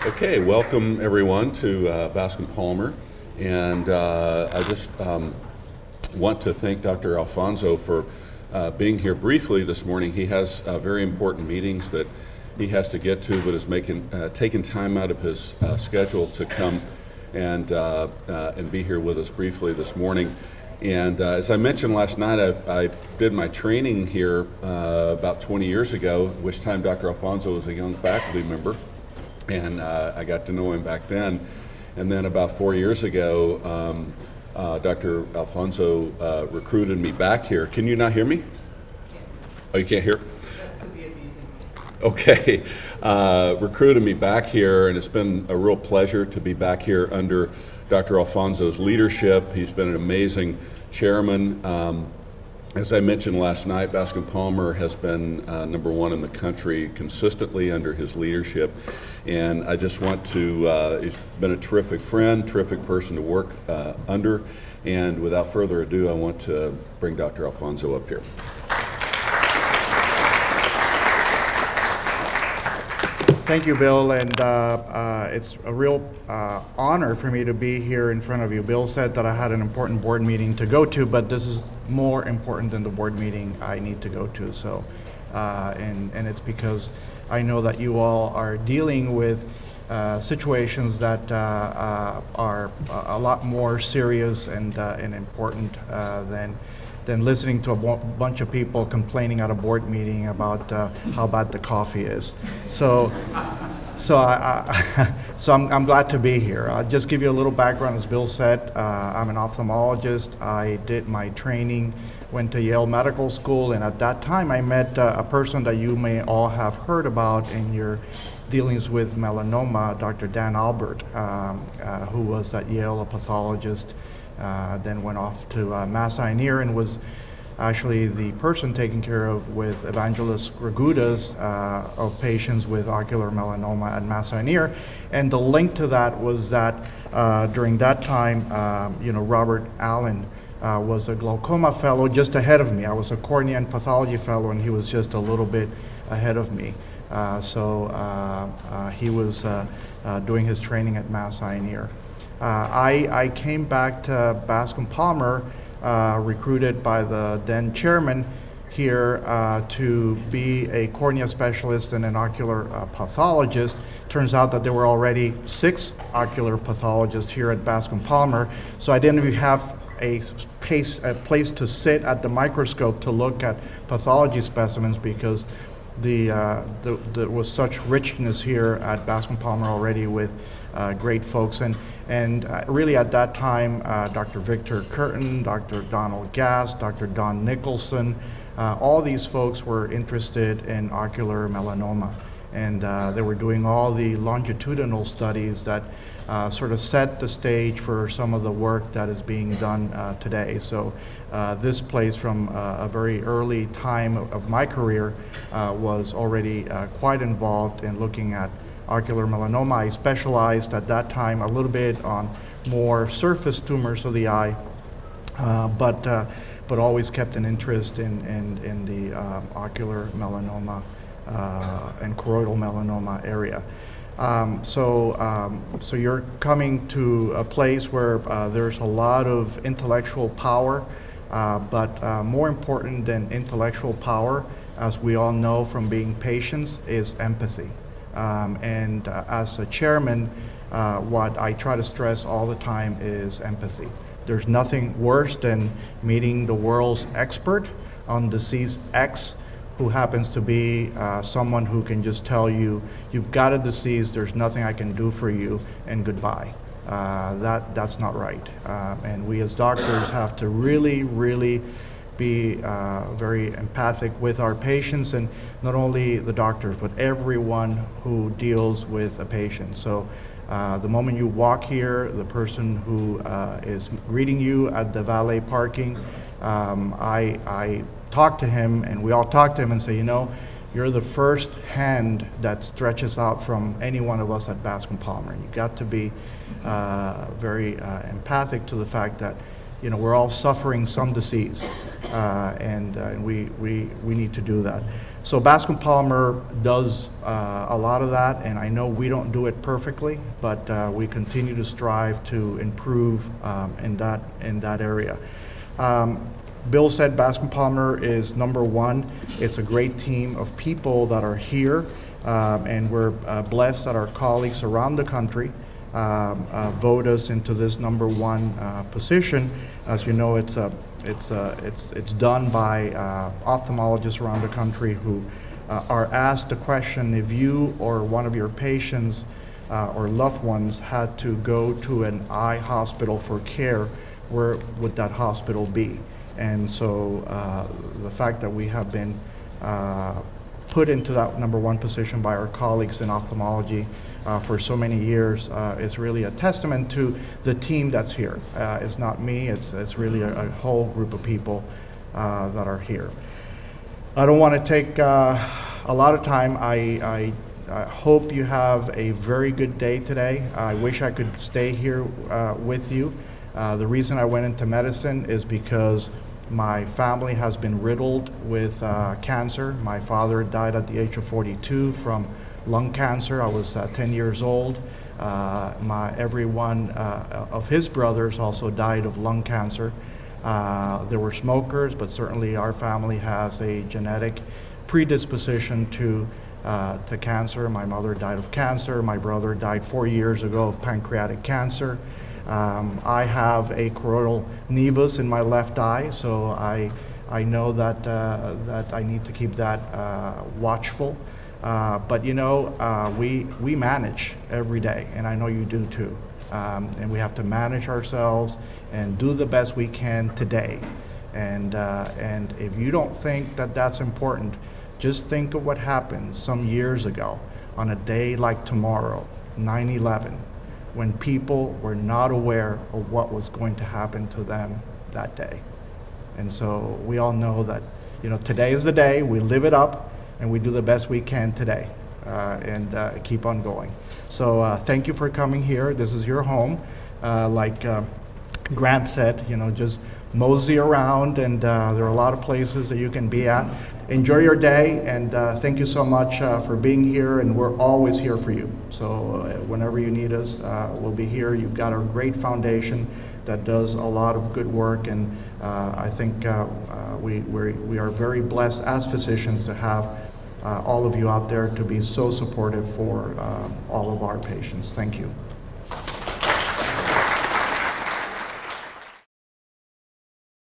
Okay, welcome everyone to Bascom Palmer, and I just want to thank Dr. Alfonso for being here briefly this morning. He has very important meetings that he has to get to, but is taking time out of his schedule to come and be here with us briefly this morning. And as I mentioned last night, I did my training here about 20 years ago, which time Dr. Alfonso was a young faculty member. And I got to know him back then. And then about 4 years ago, Dr. Alfonso recruited me back here. Can you not hear me? Oh, you can't hear? Okay. Recruited me back here, and it's been a real pleasure to be back here under Dr. Alfonso's leadership. He's been an amazing chairman. As I mentioned last night, Bascom Palmer has been number one in the country consistently under his leadership. And I just want to, he's been a terrific friend, terrific person to work under. And without further ado, I want to bring Dr. Alfonso up here. Thank you, Bill, and it's a real honor for me to be here in front of you. Bill said that I had an important board meeting to go to, but this is more important than the board meeting I need to go to. So, and it's because I know that you all are dealing with situations that are a lot more serious and important than listening to a bunch of people complaining at a board meeting about how bad the coffee is. So I'm glad to be here. I'll just give you a little background. As Bill said, I'm an ophthalmologist. I did my training, went to Yale Medical School, and at that time I met a person that you may all have heard about in your dealings with melanoma, Dr. Dan Albert, who was at Yale, a pathologist. Then went off to Mass Eye and Ear and was actually the person taken care of with Evangelist Greguda's of patients with ocular melanoma at Mass Eye and Ear. And the link to that was that during that time, Robert Allen was a glaucoma fellow just ahead of me. I was a cornea and pathology fellow, and he was just a little bit ahead of me. So he was doing his training at Mass Eye and Ear. I came back to Bascom Palmer, recruited by the then chairman here to be a cornea specialist and an ocular pathologist. Turns out that there were already 6 ocular pathologists here at Bascom Palmer, so I didn't even have a place to sit at the microscope to look at pathology specimens because there was such richness here at Bascom Palmer already with great folks. And really at that time, Dr. Victor Curtin, Dr. Donald Gass, Dr. Don Nicholson, all these folks were interested in ocular melanoma. And they were doing all the longitudinal studies that sort of set the stage for some of the work that is being done today. So this place from a very early time of my career was already quite involved in looking at ocular melanoma. I specialized at that time a little bit on more surface tumors of the eye, but always kept an interest in the ocular melanoma and choroidal melanoma area. So you're coming to a place where there's a lot of intellectual power, but more important than intellectual power, as we all know from being patients, is empathy. And as a chairman, what I try to stress all the time is empathy. There's nothing worse than meeting the world's expert on disease X, who happens to be someone who can just tell you, you've got a disease, there's nothing I can do for you, and goodbye. That's not right. And we as doctors have to really be very empathic with our patients, and not only the doctors, but everyone who deals with a patient. So the moment you walk here, the person who is greeting you at the valet parking, I talk to him, and we all talk to him and say, you're the first hand that stretches out from any one of us at Bascom Palmer. You got to be very empathic to the fact that we're all suffering some disease, and we need to do that. So Bascom Palmer does a lot of that, and I know we don't do it perfectly, but we continue to strive to improve in that area. Bill said Bascom Palmer is number one. It's a great team of people that are here, and we're blessed that our colleagues around the country vote us into this number one position. As you know, it's done by ophthalmologists around the country who are asked the question: if you or one of your patients or loved ones had to go to an eye hospital for care, where would that hospital be? And so the fact that we have been put into that number one position by our colleagues in ophthalmology for so many years is really a testament to the team that's here. It's not me, it's really a whole group of people that are here. I don't want to take a lot of time. I hope you have a very good day today. I wish I could stay here with you. The reason I went into medicine is because my family has been riddled with cancer. My father died at the age of 42 from lung cancer. I was 10 years old. Every one of his brothers also died of lung cancer. There were smokers, but certainly our family has a genetic predisposition to cancer. My mother died of cancer. My brother died 4 years ago of pancreatic cancer. I have a choroidal nevus in my left eye, so I know that I need to keep that watchful. But you know, we manage every day, and I know you do too. And we have to manage ourselves and do the best we can today. And if you don't think that that's important, just think of what happened some years ago on a day like tomorrow, 9/11. When people were not aware of what was going to happen to them that day. And so we all know that, you know, today is the day, we live it up, and we do the best we can today, and keep on going. So thank you for coming here. This is your home. Like Grant said, you know, just mosey around, and there are a lot of places that you can be at. Enjoy your day, and thank you so much for being here, and we're always here for you. So whenever you need us, we'll be here. You've got a great foundation that does a lot of good work, and I think we are very blessed as physicians to have all of you out there to be so supportive for all of our patients. Thank you.